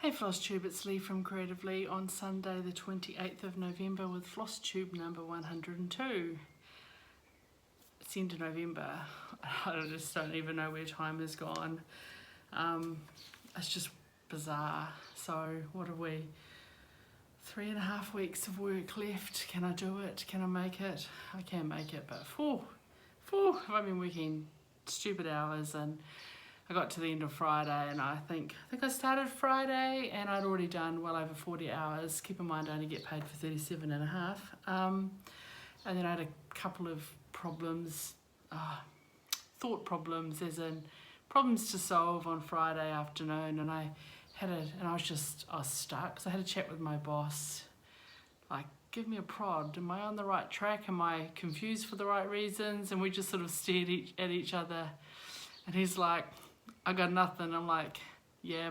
Hey FLOSSTUBE, it's Leigh from Creative Leigh on Sunday the 28th of November with FLOSSTUBE number 102. It's the end of November. I just don't even know where time has gone. It's just bizarre. So what have we? 3.5 weeks of work left. Can I do it? Can I make it? I can make it, but I've been working stupid hours, and I got to the end of Friday, and I think I started Friday and I'd already done well over 40 hours. Keep in mind I only get paid for 37.5. And then I had a couple of problems, thought problems, as in problems to solve on Friday afternoon, and I was stuck. So I had a chat with my boss, like, give me a prod. Am I on the right track? Am I confused for the right reasons? And we just sort of stared at each other, and he's like, I got nothing. I'm like, yeah,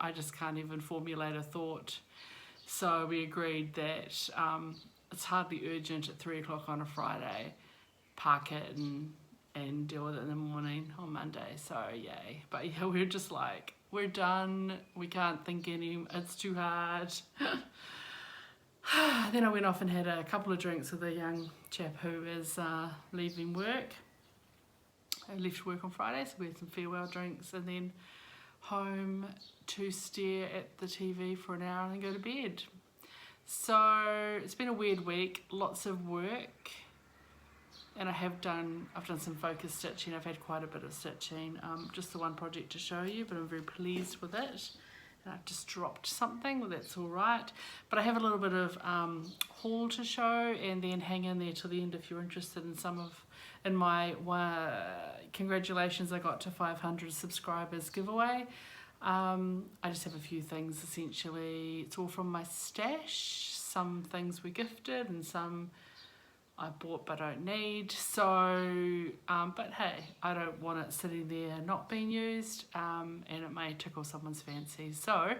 I just can't even formulate a thought. So we agreed that it's hardly urgent at 3 o'clock on a Friday. Park it and deal with it in the morning on Monday. So yay. But yeah, we were just like, we're done. We can't think it's too hard. Then I went off and had a couple of drinks with a young chap who is leaving work. I left work on Friday, so we had some farewell drinks, and then home to stare at the TV for an hour and then go to bed. So it's been a weird week, lots of work, and I've done some focus stitching. I've had quite a bit of stitching, just the one project to show you, but I'm very pleased with it. And I've just dropped something, well, that's all right. But I have a little bit of haul to show, and then hang in there till the end if you're interested in my congratulations, I got to 500 subscribers giveaway. I just have a few things essentially. It's all from my stash. Some things were gifted and some I bought but don't need. So, but hey, I don't want it sitting there not being used, and it may tickle someone's fancy. So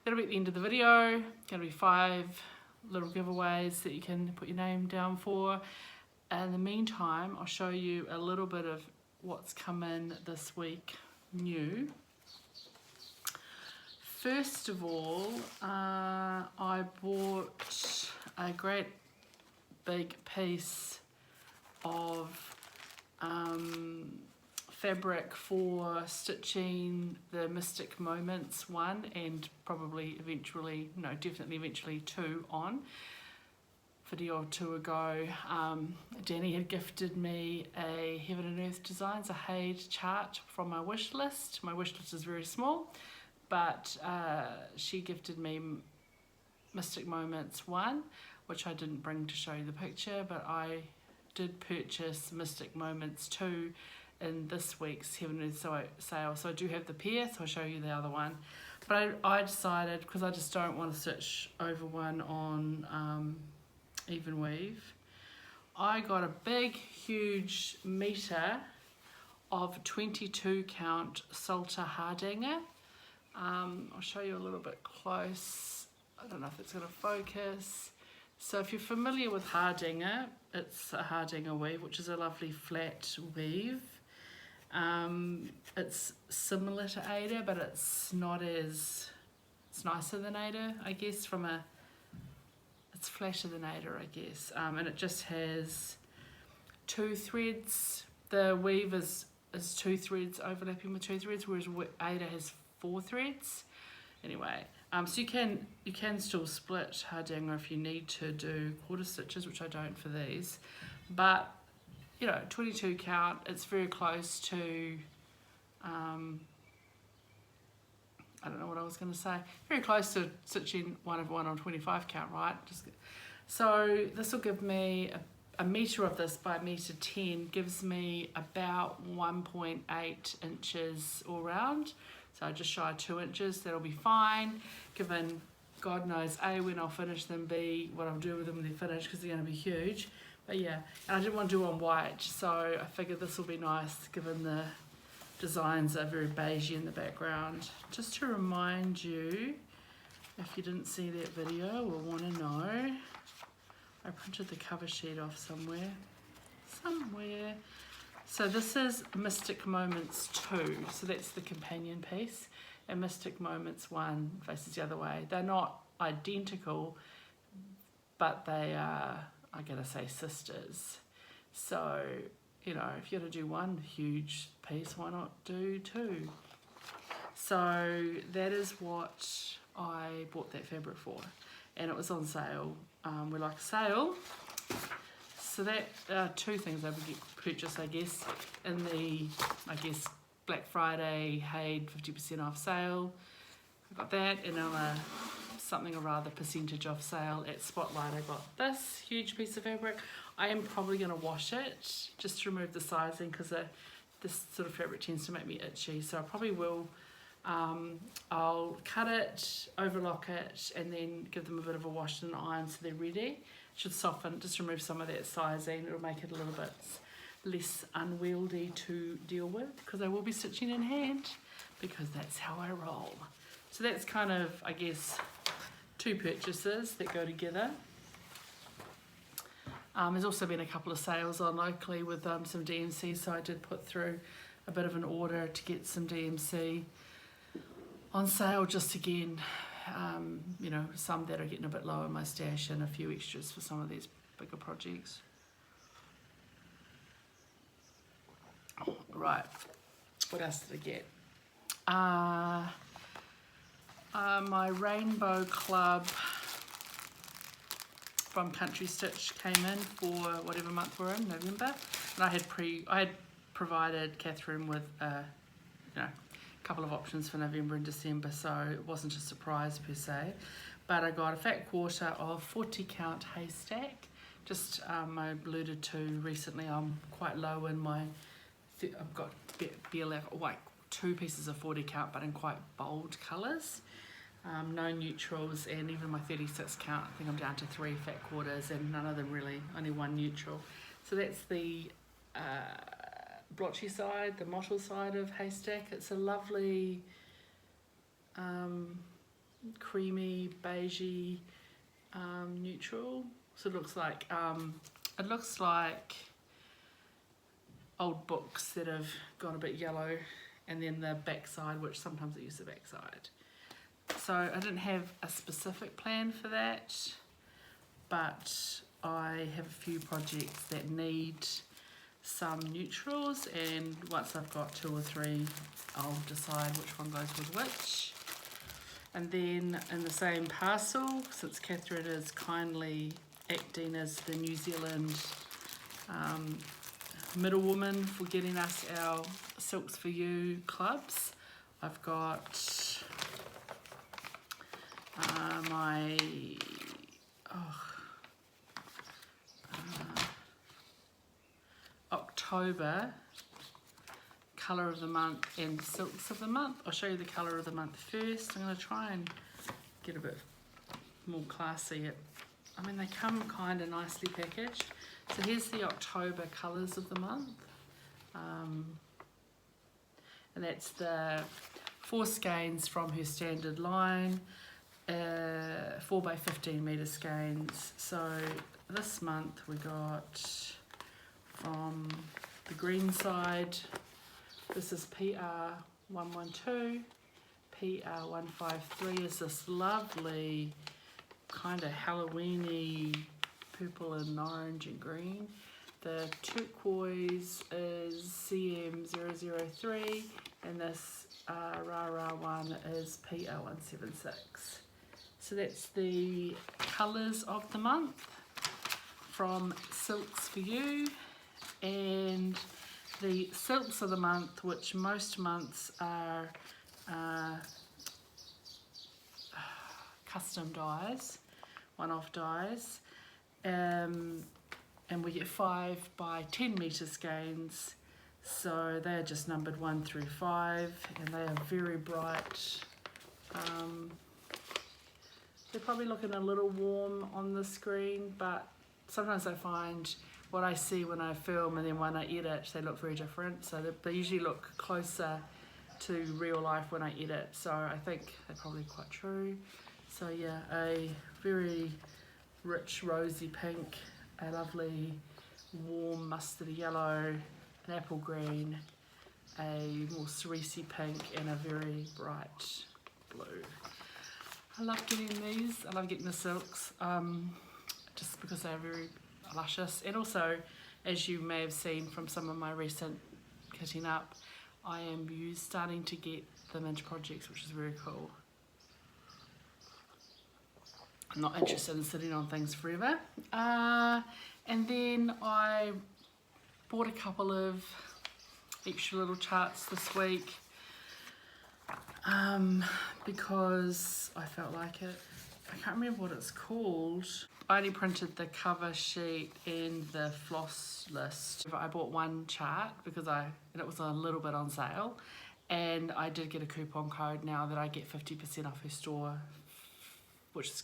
that'll be at the end of the video. Gonna be 5 little giveaways that you can put your name down for. In the meantime, I'll show you a little bit of what's come in this week new. First of all, I bought a great big piece of fabric for stitching the Mystic Moments one, and definitely eventually 2 on. Video or 2 ago, Danny had gifted me a Heaven and Earth Designs, a Haid chart from my wish list. My wish list is very small, but she gifted me Mystic Moments 1, which I didn't bring to show you the picture, but I did purchase Mystic Moments 2 in this week's Heaven and Earth sale. So I do have the pair, so I'll show you the other one. But I decided, because I just don't want to stitch over one on even weave, I got a big huge meter of 22 count Salter Hardanger. I'll show you a little bit close. I don't know if it's going to focus. So if you're familiar with Hardanger, it's a Hardanger weave, which is a lovely flat weave. It's similar to Aida, but it's nicer than Aida, I guess, it's flatter than Aida, I guess, and it just has 2 threads. The weave is 2 threads overlapping with 2 threads, whereas Aida has 4 threads. Anyway, so you can still split Hardanger if you need to do quarter stitches, which I don't for these. But 22 count. It's very close to. I don't know what I was going to say. Very close to stitching 1 of 1 on 25 count, right? So this will give me a metre of this by 1.10 m gives me about 1.8 inches all round. So just shy of 2 inches. That'll be fine, given God knows A, when I'll finish them, B, what I'll do with them when they're finished, because they're going to be huge. But yeah, and I didn't want to do on white, so I figured this will be nice, given the designs are very beigey in the background. Just to remind you, if you didn't see that video or want to know, I printed the cover sheet off somewhere. So this is Mystic Moments 2, so that's the companion piece. and Mystic Moments one faces the other way. They're not identical, but they are, I gotta say, sisters. So, you know, if you're gonna do one huge piece, why not do two? So that is what I bought that fabric for, and it was on sale. We like a sale, so that two things I would get purchased, I guess, in the Black Friday Haid 50% off sale. I got that, and on a something or rather percentage off sale at Spotlight I got this huge piece of fabric. I am probably going to wash it just to remove the sizing, because this sort of fabric tends to make me itchy, so I probably will. I'll cut it, overlock it, and then give them a bit of a wash and iron so they're ready. Should soften, just remove some of that sizing. It'll make it a little bit less unwieldy to deal with, because I will be stitching in hand, because that's how I roll. So that's kind of, I guess, two purchases that go together. There's also been a couple of sales on locally with some DMC, so I did put through a bit of an order to get some DMC on sale, just again, you know, some that are getting a bit low in my stash, and a few extras for some of these bigger projects. Right, what else did I get? My Rainbow Club from Country Stitch came in for whatever month we're in, November, and I had provided Catherine with you know, a couple of options for November and December, so it wasn't a surprise per se. But I got a fat quarter of 40 count haystack. Just I alluded to recently, I'm quite low in my. I've got like two pieces of 40 count, but in quite bold colours. No neutrals, and even my 36 count, I think I'm down to 3 fat quarters, and none of them really, only one neutral. So that's the blotchy side, the mottle side of haystack. It's a lovely creamy beigey neutral. So it looks like old books that have gone a bit yellow, and then the back side, which sometimes I use the back side. So I didn't have a specific plan for that, but I have a few projects that need some neutrals, and once I've got 2 or 3, I'll decide which one goes with which. And then in the same parcel, since Catherine is kindly acting as the New Zealand middlewoman for getting us our Silks for You clubs, I've got my October colour of the month and silks of the month. I'll show you the colour of the month first. I'm going to try and get a bit more classy. I mean, they come kind of nicely packaged. So here's the October colours of the month, and that's the 4 skeins from her standard line, 4 by 15 metre skeins. So this month we got from the green side, this is PR112, PR153 is this lovely kind of Halloweeny purple and orange and green. The turquoise is CM003, and this rah one is PR176. So that's the colours of the month from Silks for You. And the silks of the month, which most months are custom dyes, one-off dyes, and we get 5 by 10 metre skeins, so they're just numbered 1 through 5, and they are very bright. They're probably looking a little warm on the screen, but sometimes I find what I see when I film and then when I edit, they look very different. So they usually look closer to real life when I edit. So I think they're probably quite true. So yeah, a very rich rosy pink, a lovely warm mustardy yellow, an apple green, a more cerise pink and a very bright blue. I love getting these. I love getting the silks just because they're very luscious, and also, as you may have seen from some of my recent kitting up, I am starting to get them into projects, which is very cool. I'm not interested in sitting on things forever. And then I bought a couple of extra little charts this week because I felt like it. I can't remember what it's called. I only printed the cover sheet and the floss list. I bought one chart because it was a little bit on sale, and I did get a coupon code now that I get 50% off her store, which is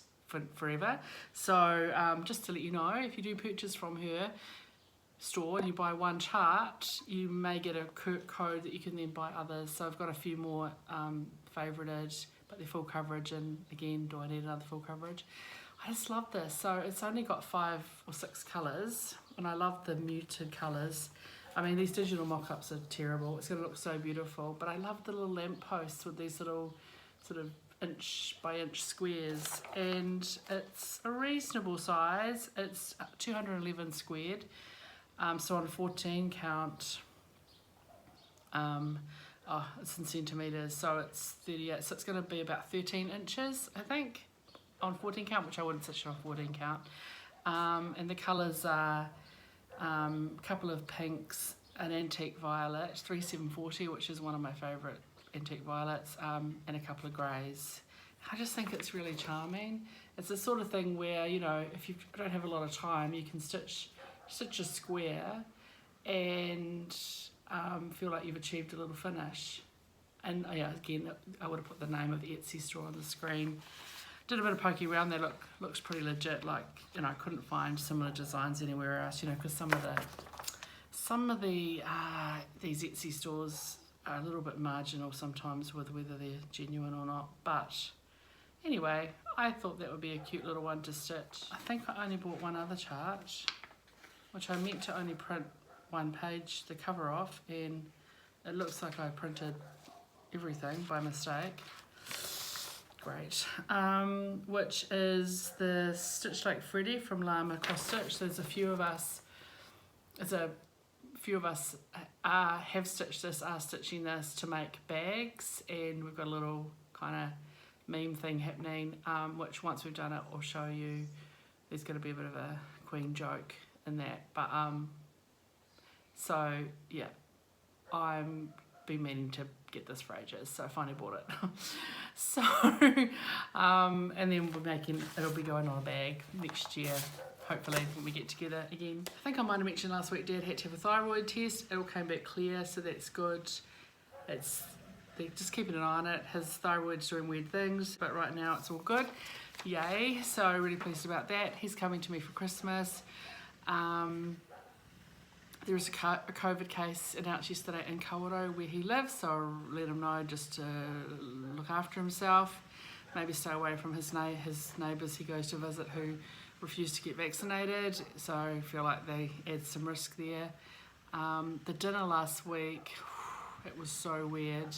forever. So just to let you know, if you do purchase from her store and you buy one chart, you may get a code that you can then buy others. So I've got a few more favorited, but they're full coverage, and again, do I need another full coverage? I just love this. So it's only got 5 or 6 colours, and I love the muted colours. I mean, these digital mock-ups are terrible. It's going to look so beautiful, but I love the little lamp posts with these little sort of inch by inch squares, and it's a reasonable size. It's 211 squared, so on 14 count, it's in centimetres, so it's 38, so it's going to be about 13 inches, I think, on 14 count, which I wouldn't stitch on 14 count. And the colours are a couple of pinks, an antique violet, 3740, which is one of my favourite antique violets, and a couple of greys. I just think it's really charming. It's the sort of thing where, you know, if you don't have a lot of time, you can stitch a square and feel like you've achieved a little finish. And yeah, again, I would have put the name of the Etsy store on the screen. Did a bit of poking around there. Looks pretty legit. Like, you know, I couldn't find similar designs anywhere else, you know, because some of the these Etsy stores are a little bit marginal sometimes with whether they're genuine or not. But anyway, I thought that would be a cute little one to stitch. I think I only bought one other chart, which I meant to only print one page, the cover off, and it looks like I printed everything by mistake. Great. Which is the Stitch Like Freddy from Llama Cross Stitch. There's a few of us have stitched this, are stitching this to make bags, and we've got a little kind of meme thing happening, which once we've done it, I'll show you. There's going to be a bit of a queen joke in that, but so yeah, I'm been meaning to get this for ages, so I finally bought it. So and then it'll be going on a bag next year, hopefully, when we get together again. I think I might have mentioned last week Dad had to have a thyroid test. It all came back clear, so that's good. They're just keeping an eye on it. His thyroid's doing weird things, but right now it's all good. Yay, so really pleased about that. He's coming to me for Christmas. There was a COVID case announced yesterday in Kawerau where he lives, so I'll let him know just to look after himself, maybe stay away from his neighbours he goes to visit who refuse to get vaccinated, so I feel like they add some risk there. The dinner last week, it was so weird.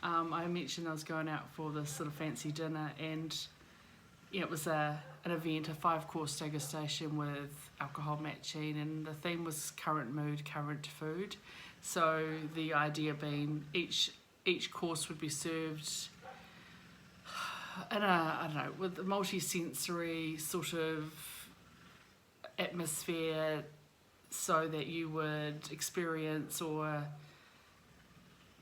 I mentioned I was going out for this sort of fancy dinner, and yeah, it was an event, a 5-course degustation with alcohol matching, and the theme was current mood, current food. So the idea being each course would be served in a, I don't know, with a multi-sensory sort of atmosphere, so that you would experience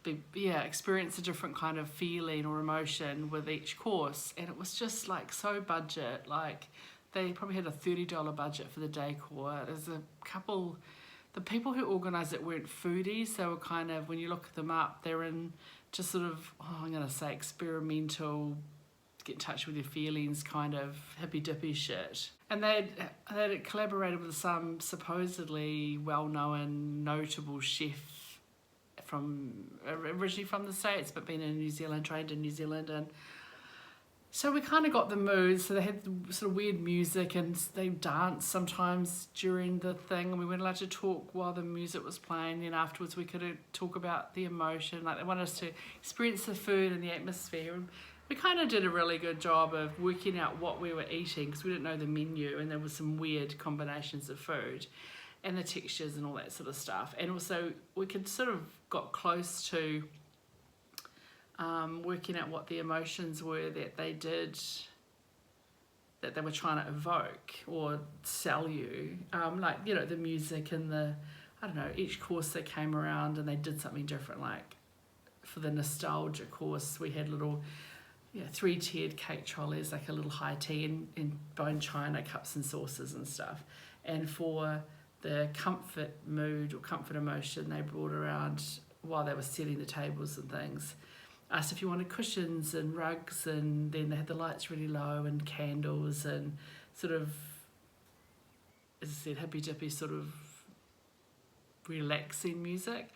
experience a different kind of feeling or emotion with each course. And it was just like so budget, like they probably had a $30 budget for the decor. There's a couple, the people who organised it weren't foodies, they were kind of, when you look them up, they're in just sort of, I'm going to say experimental, get in touch with your feelings kind of hippy-dippy shit. And they'd collaborated with some supposedly well-known, notable chef originally from the States, but been in New Zealand, trained in New Zealand, and So we kind of got the mood. So they had sort of weird music and they danced sometimes during the thing, and we weren't allowed to talk while the music was playing. And afterwards we could talk about the emotion. Like they wanted us to experience the food and the atmosphere. And we kind of did a really good job of working out what we were eating because we didn't know the menu, and there was some weird combinations of food and the textures and all that sort of stuff. And also we could sort of got close to working out what the emotions were that they did, that they were trying to evoke or sell you. Like, you know, the music and the, I don't know, each course they came around and they did something different. Like for the nostalgia course, we had little, 3-tiered cake trolleys, like a little high tea in bone china cups and saucers and stuff. And for the comfort mood or comfort emotion, they brought around, while they were setting the tables and things, asked if you wanted cushions and rugs, and then they had the lights really low and candles and sort of, as I said, hippy dippy sort of relaxing music.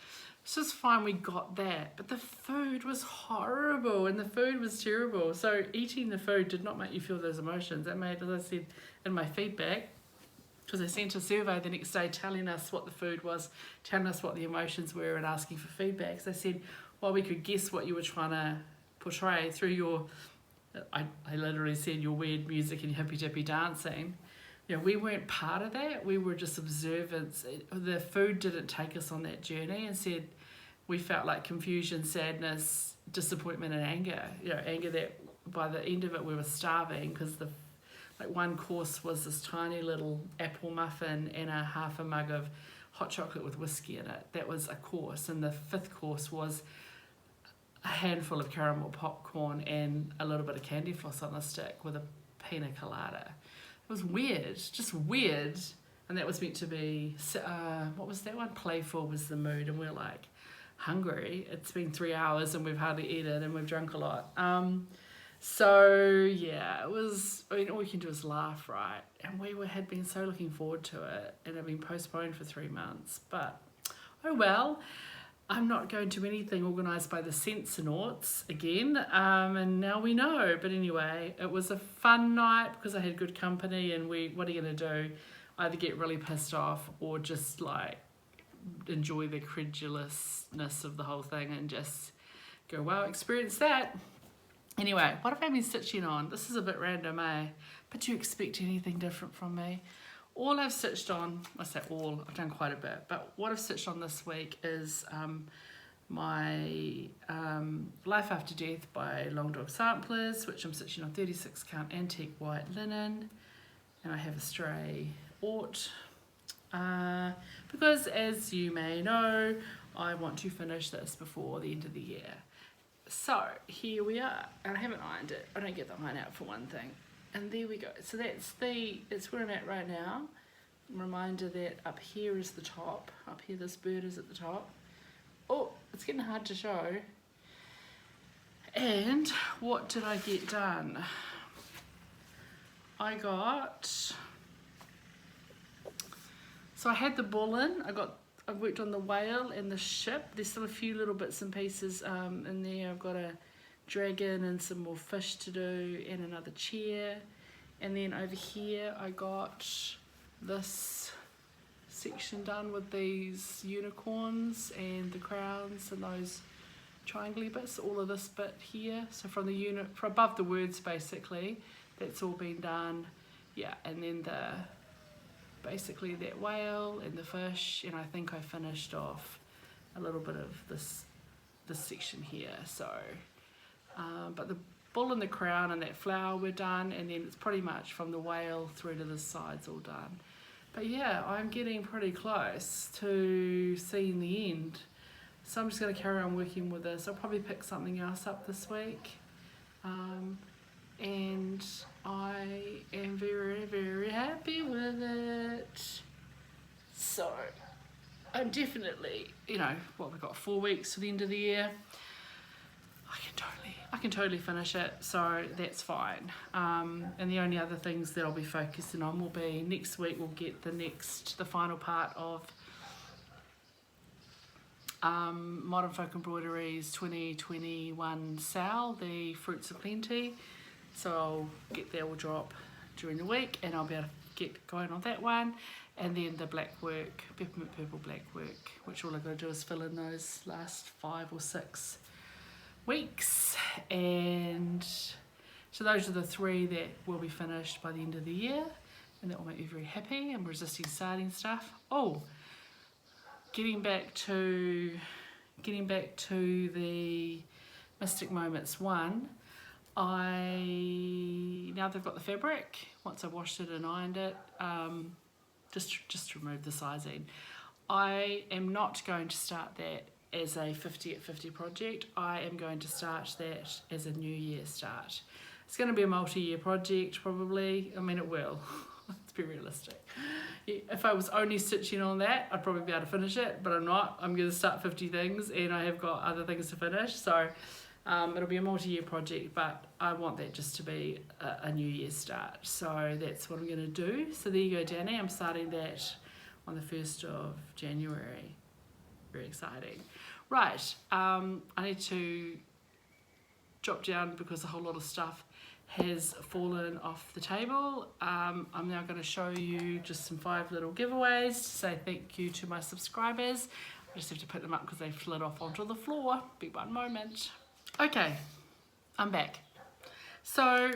It's just fine, we got that, but the food was horrible and the food was terrible. So eating the food did not make you feel those emotions. That made, as I said in my feedback, because I sent a survey the next day telling us what the food was, telling us what the emotions were and asking for feedback. So I said, well, we could guess what you were trying to portray through your, I literally said your weird music and hippy dippy dancing. We weren't part of that. We were just observants. The food didn't take us on that journey. Instead, we felt like confusion, sadness, disappointment and anger. Anger that by the end of it we were starving, because like one course was this tiny little apple muffin and a half a mug of hot chocolate with whiskey in it. That was a course. And the 5th course was a handful of caramel popcorn and a little bit of candy floss on a stick with a pina colada. It was weird, just weird. And that was meant to be, what was that one? Playful was the mood. And we're like hungry. It's been 3 hours and we've hardly eaten and we've drunk a lot. So yeah, it was, all we can do is laugh, right? And we had been so looking forward to it, and it had been postponed for 3 months. But oh well, I'm not going to anything organised by the Sensenauts again, and now we know. But anyway, it was a fun night because I had good company, and what are you going to do? Either get really pissed off or just like enjoy the credulousness of the whole thing and just go, wow, experience that. Anyway, what have I been stitching on? This is a bit random, eh? But do you expect anything different from me? All I've stitched on, I say all, I've done quite a bit, but what I've stitched on this week is my Life After Death by Long Dog Samplers, which I'm stitching on 36 count antique white linen, and I have a stray Ort, because as you may know, I want to finish this before the end of the year. So here we are, and I haven't ironed it. I don't get the iron out for one thing. And there we go. So that's where I'm at right now. Reminder that up here is the top. Up here, this bird is at the top. Oh, it's getting hard to show. And what did I get done? So I had the bullin. I worked on the whale and the ship. There's still a few little bits and pieces in there. I've got a dragon and some more fish to do and another chair. And then over here I got this section done with these unicorns and the crowns and those triangle bits, all of this bit here. So from above the words basically, that's all been done. Yeah, and then basically that whale and the fish, and I think I finished off a little bit of this section here. So but the bull and the crown and that flower were done, and then it's pretty much from the whale through to the sides all done. But yeah, I'm getting pretty close to seeing the end, so I'm just going to carry on working with this. I'll probably pick something else up this week, and I am very, very happy with it. So I'm definitely, we've got 4 weeks to the end of the year. I can totally finish it, so that's fine. And the only other things that I'll be focusing on will be next week we'll get the final part of Modern Folk Embroidery's 2021 sale, the Fruits of Plenty So I'll get that all drop during the week and I'll be able to get going on that one. And then the black work, peppermint purple black work, which all I've got to do is fill in those last 5 or 6 weeks. And so those are the 3 that will be finished by the end of the year, and that will make me very happy. I'm resisting starting stuff. Oh, getting back to the Mystic Moments one, now they've got the fabric, once I washed it and ironed it, just to remove the sizing. I am not going to start that as a 50 at 50 project. I am going to start that as a New Year start. It's going to be a multi-year project probably. I mean, it will. Let's be realistic. If I was only stitching on that, I'd probably be able to finish it, but I'm not. I'm going to start 50 things and I have got other things to finish. So it'll be a multi-year project, but I want that just to be a New Year start. So that's what I'm going to do. So there you go, Danny. I'm starting that on the 1st of January. Very exciting. Right, I need to drop down because a whole lot of stuff has fallen off the table. I'm now going to show you just some 5 little giveaways to say thank you to my subscribers. I just have to pick them up because they slid off onto the floor. Be one moment. Okay, I'm back. So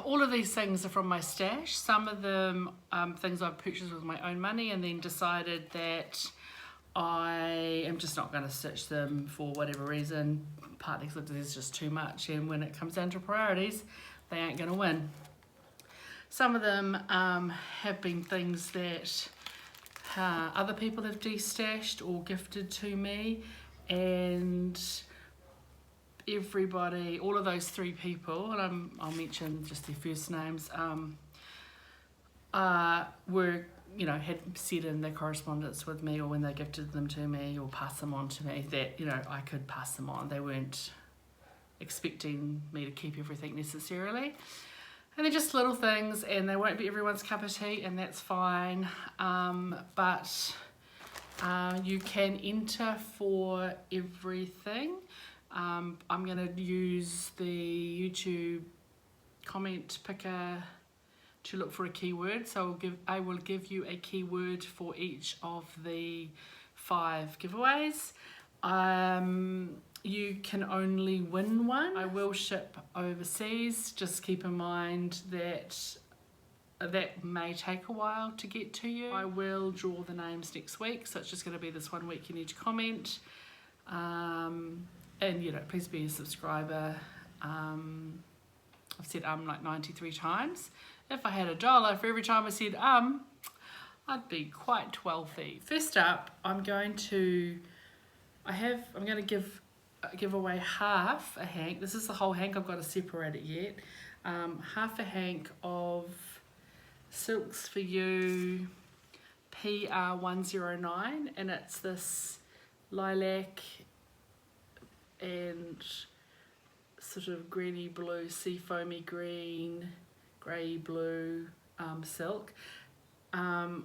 all of these things are from my stash. Some of them things I've purchased with my own money and then decided that I am just not going to stitch them for whatever reason, partly because there's just too much, and when it comes down to priorities, they ain't going to win. Some of them have been things that other people have destashed or gifted to me, and everybody, all of those 3 people, and I'll mention just their first names, were, you know, had said in their correspondence with me or when they gifted them to me or passed them on to me that, you know, I could pass them on. They weren't expecting me to keep everything necessarily. And they're just little things and they won't be everyone's cup of tea, and that's fine. But you can enter for everything. I'm going to use the YouTube comment picker to look for a keyword, so I will give you a keyword for each of the 5 giveaways. You can only win one. I will ship overseas. Just keep in mind that that may take a while to get to you. I will draw the names next week, so it's just going to be this 1 week you need to comment. And you know, please be a subscriber. I've said like 93 times. If I had $1 for every time I said I'd be quite wealthy. First up, I'm going to give away half a hank. This is the whole hank. I've got to separate it yet. Half a hank of Silks for You PR109, and it's this lilac and sort of greeny blue, sea foamy green, grey blue silk. I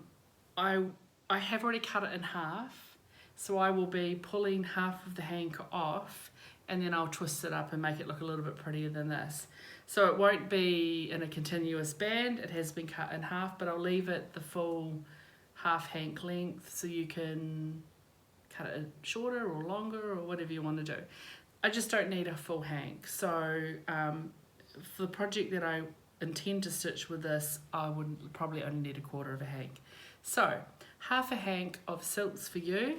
have already cut it in half, so I will be pulling half of the hank off and then I'll twist it up and make it look a little bit prettier than this. So it won't be in a continuous band, it has been cut in half, but I'll leave it the full half hank length so you can cut it shorter or longer or whatever you want to do. I just don't need a full hank. So for the project that I intend to stitch with this, I would probably only need 1/4 of a hank. So half a hank of Silks for You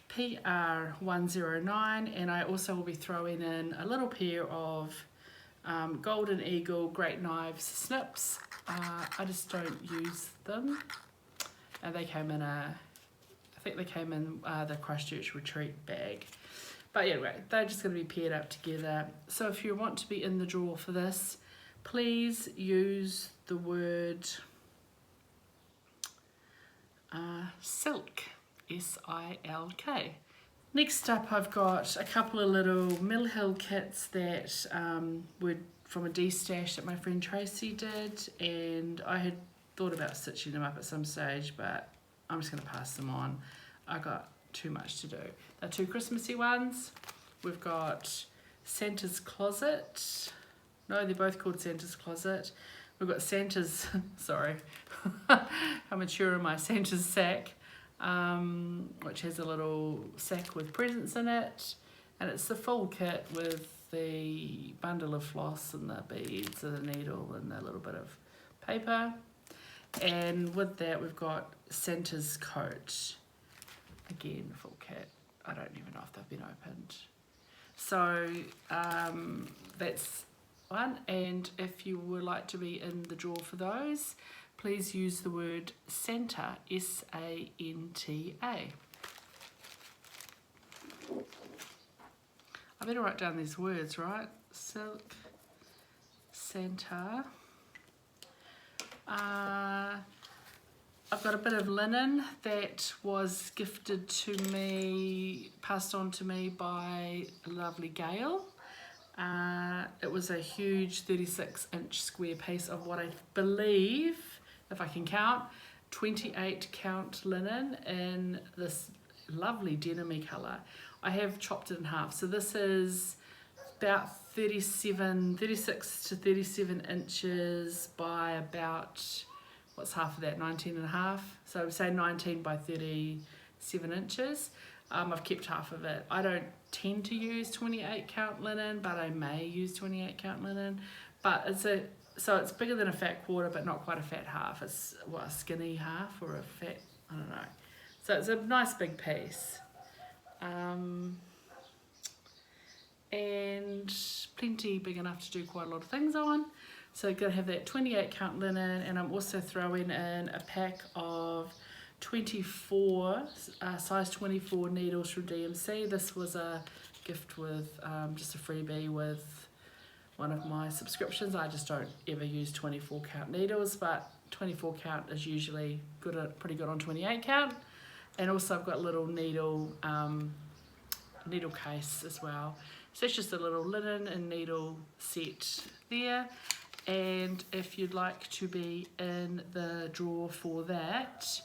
PR109, and I also will be throwing in a little pair of Golden Eagle Great Knives snips. I just don't use them, and they came in I think they came in the Christchurch Retreat bag. But anyway, they're just going to be paired up together. So if you want to be in the draw for this, please use the word silk, S-I-L-K. Next up, I've got a couple of little Mill Hill kits that were from a D-stash that my friend Tracy did, and I had thought about stitching them up at some stage, but I'm just going to pass them on. I got too much to do. They're 2 Christmassy ones. We've got Santa's Closet. No, they're both called Santa's Closet. We've got Santa's, sorry, how mature am I? Santa's Sack, which has a little sack with presents in it. And it's the full kit with the bundle of floss and the beads and the needle and a little bit of paper. And with that we've got Santa's Coat. Again, full kit. I don't even know if they've been opened. So that's one. And if you would like to be in the draw for those, please use the word Santa, S-A-N-T-A. I better write down these words, right? Silk, Santa. I've got a bit of linen that was gifted to me, passed on to me by a lovely Gail. It was a huge 36-inch square piece of what I believe, if I can count, 28 count linen in this lovely denim-y colour. I have chopped it in half, so this is about 36 to 37 inches by about, what's half of that, 19 and a half? So say 19 by 37 inches. I've kept half of it. I don't tend to use 28 count linen, but I may use 28 count linen. But so it's bigger than a fat quarter, but not quite a fat half. It's what, a skinny half or a fat, I don't know. So it's a nice big piece. And plenty big enough to do quite a lot of things on. So I'm going to have that 28 count linen, and I'm also throwing in a pack of 24, size 24 needles from DMC. This was a gift with just a freebie with one of my subscriptions. I just don't ever use 24 count needles, but 24 count is usually pretty good on 28 count. And also I've got a little needle case as well. So it's just a little linen and needle set there. And if you'd like to be in the draw for that,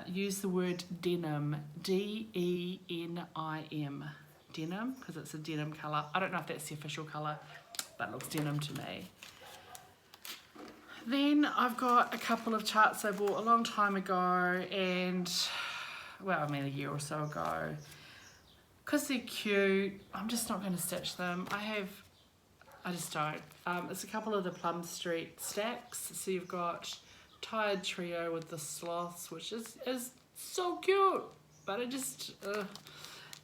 use the word denim, D-E-N-I-M, denim, because it's a denim colour. I don't know if that's the official colour, but it looks denim to me. Then I've got a couple of charts I bought a long time ago, and, well, I mean a year or so ago. Because they're cute, I'm just not going to stitch them. I just don't. It's a couple of the Plum Street stacks. So you've got Tired Trio with the sloths, which is so cute, but it just,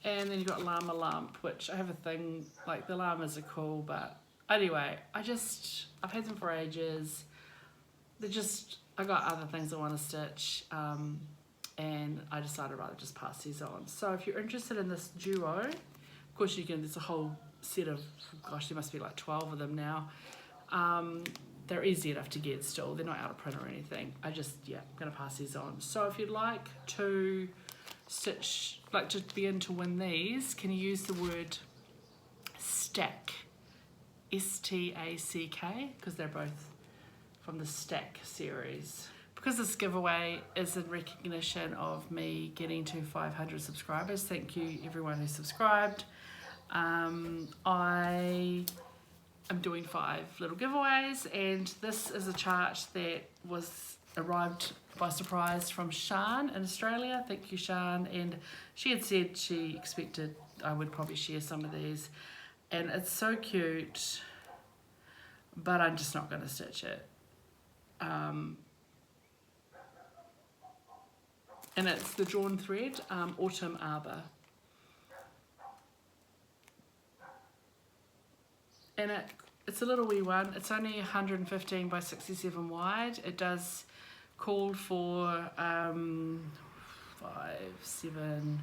and then you've got Llama Lump, which I have a thing, like the llamas are cool, but anyway, I've had them for ages. I got other things I want to stitch, and I decided I'd rather just pass these on. So if you're interested in this duo, of course there's a whole set of, gosh, there must be like 12 of them now. They're easy enough to get still. They're not out of print or anything. I'm going to pass these on. So if you'd like to stitch, like to be in to win these, can you use the word stack, S-T-A-C-K, because they're both from the Stack series. Because this giveaway is in recognition of me getting to 500 subscribers, thank you everyone who subscribed. I am doing 5 little giveaways, and this is a chart that arrived by surprise from Shan in Australia. Thank you, Shan. And she had said she expected I would probably share some of these, and it's so cute, but I'm just not going to stitch it. And it's the drawn thread, Autumn Arbor. And it's a little wee one. It's only 115 by 67 wide. It does call for 7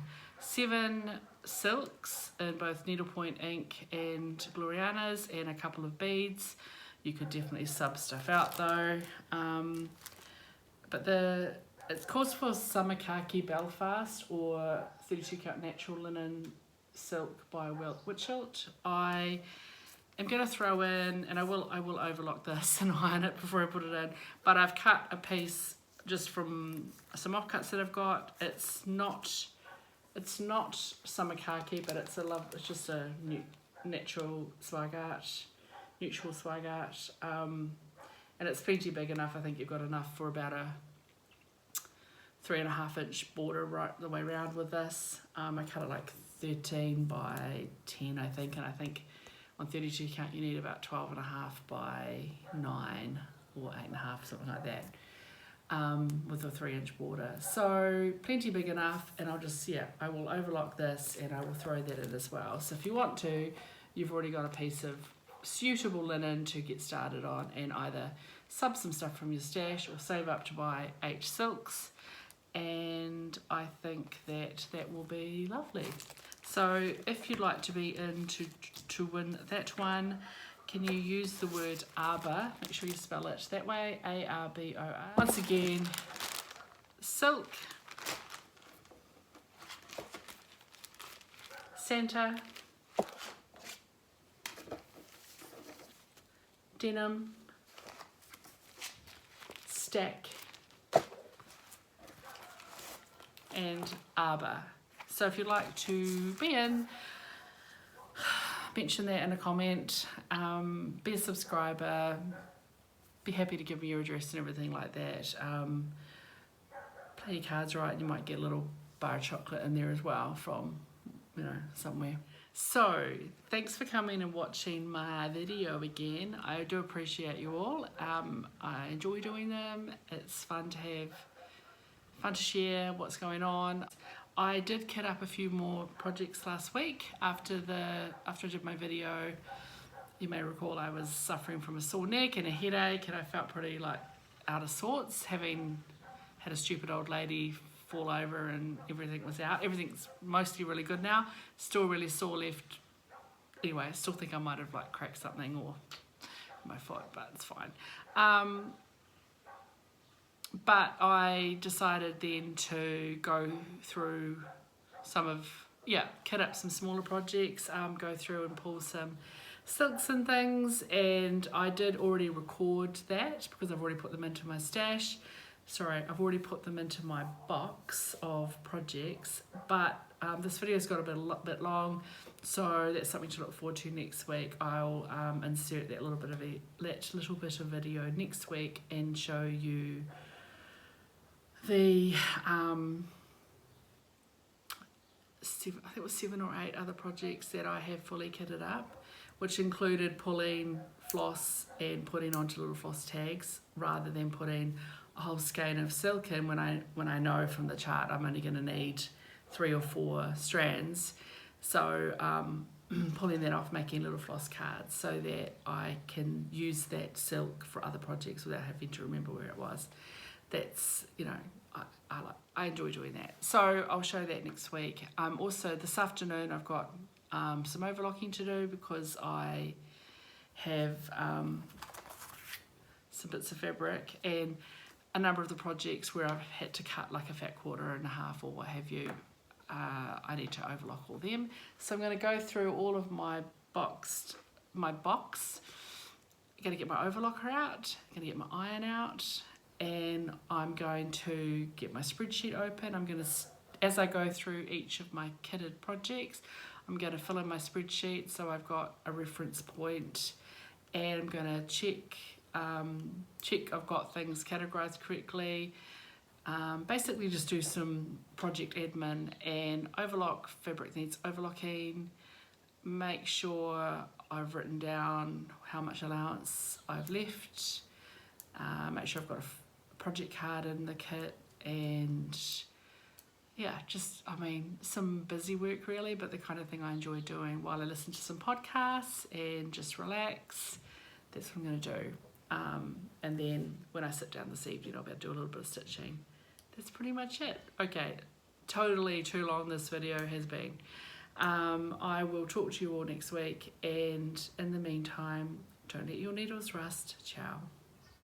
silks in both needlepoint ink and Glorianas, and a couple of beads. You could definitely sub stuff out though. But it calls for Summer Khaki Belfast or 32 count natural linen silk by Witchilt. I am going to throw in, and I will overlock this and iron it before I put it in, but I've cut a piece just from some offcuts that I've got. It's not It's not summer khaki, but it's just a neutral swagart, and it's plenty big enough. I think you've got enough for about a 3.5-inch border right the way around with this. I cut it like 13 by 10, I think, and I think on 32 count you need about 12.5 by 9 or 8.5, something like that. With a 3-inch border, so plenty big enough, and I will overlock this and I will throw that in as well. So if you want to, you've already got a piece of suitable linen to get started on, and either sub some stuff from your stash or save up to buy H silks, and I think that will be lovely. So if you'd like to be in to win that one, can you use the word arbor? Make sure you spell it that way, A-R-B-O-R. Once again, silk, center, denim, stack, and arbor. So if you'd like to be in, mention that in a comment, be a subscriber, be happy to give me your address and everything like that. Play your cards right, you might get a little bar of chocolate in there as well from, somewhere. So thanks for coming and watching my video again. I do appreciate you all. I enjoy doing them. It's fun to share what's going on. I did kit up a few more projects last week after I did my video. You may recall I was suffering from a sore neck and a headache, and I felt pretty out of sorts, having had a stupid old lady fall over and everything was out. Everything's mostly really good now. Still really sore left. Anyway, I still think I might have cracked something or my foot, but it's fine. But I decided then to go through kit up some smaller projects, go through and pull some silks and things, and I did already record that because I've already put them into my stash. Sorry, I've already put them into my box of projects, but this video's got a bit long, so that's something to look forward to next week. I'll insert that little bit of video next week and show you the I think it was 7 or 8 other projects that I have fully kitted up, which included pulling floss and putting onto little floss tags rather than putting a whole skein of silk in when I know from the chart I'm only going to need 3 or 4 strands. So pulling that off, making little floss cards so that I can use that silk for other projects without having to remember where it was. That's, I enjoy doing that. So I'll show that next week. Also this afternoon I've got some overlocking to do because I have some bits of fabric, and a number of the projects where I've had to cut like a fat 1/4 or what have you, I need to overlock all them. So I'm going to go through all of my box. I'm going to get my overlocker out, I'm going to get my iron out, and I'm going to get my spreadsheet open. I'm going to, as I go through each of my kitted projects, I'm going to fill in my spreadsheet so I've got a reference point, and I'm going to check I've got things categorized correctly. Basically just do some project admin and overlock. Fabric needs overlocking. Make sure I've written down how much allowance I've left. Make sure I've got a project card in the kit, and yeah, just, some busy work really, but the kind of thing I enjoy doing while I listen to some podcasts and just relax. That's what I'm going to do. And then when I sit down this evening, I'll be able to do a little bit of stitching. That's pretty much it. Okay, totally too long this video has been. I will talk to you all next week, and in the meantime, don't let your needles rust. Ciao.